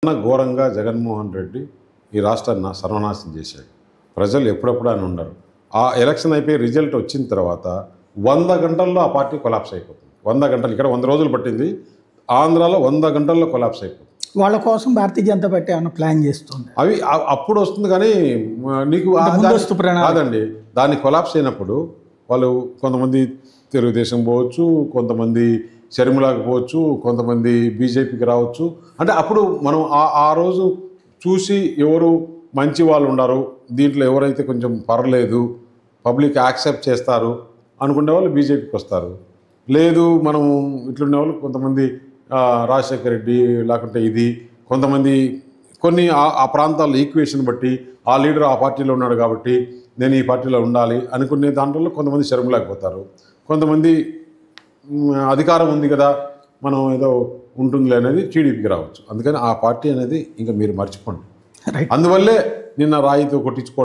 ఘోరంగా జగన్మోహన్ రెడ్డి ఈ రాష్ట్రాన్ని సర్వనాశనం చేశాడు. ప్రజలు ఎప్పుడప్పుడు అని ఉండరు. ఆ ఎలక్షన్ అయిపోయి రిజల్ట్ వచ్చిన తర్వాత 100 గంటల్లో ఆ పార్టీ కొలాప్స్ అయిపోతుంది. 100 గంటలు, ఇక్కడ 100 రోజులు పట్టింది, ఆంధ్రాలో 100 గంటల్లో కొలాప్స్ అయిపోతుంది. వాళ్ళ కోసం భారతీయ జనతా పార్టీ ఏమైనా ప్లాన్ చేస్తుంది? అవి అప్పుడు వస్తుంది, కానీ నీకు కాదండి. దాన్ని కొలాప్స్ అయినప్పుడు వాళ్ళు కొంతమంది తెలుగుదేశం పోవచ్చు, కొంతమంది షర్మిలాకి పోవచ్చు, కొంతమంది బీజేపీకి రావచ్చు. అంటే అప్పుడు మనం ఆ రోజు చూసి ఎవరు మంచి వాళ్ళు ఉన్నారు, దీంట్లో ఎవరైతే కొంచెం పర్లేదు, పబ్లిక్ యాక్సెప్ట్ చేస్తారు అనుకునే వాళ్ళు బీజేపీకి వస్తారు. లేదు మనం ఇట్లుండే వాళ్ళు కొంతమంది రాజశేఖర రెడ్డి లేకుంటే ఇది కొంతమంది కొన్ని ఆ ప్రాంతాల్లో ఈక్వేషన్ బట్టి ఆ లీడర్ ఆ పార్టీలో ఉన్నాడు కాబట్టి నేను ఈ పార్టీలో ఉండాలి అనుకునే దాంట్లో కొంతమంది శర్మలేకపోతారు. కొంతమంది అధికారం ఉంది కదా మనం ఏదో ఉంటుందిలే అనేది టీడీపీకి రావచ్చు. అందుకని ఆ పార్టీ అనేది ఇంకా మీరు మర్చిపోండి. అందువల్లే నిన్న రాయితో కొట్టించుకోవడం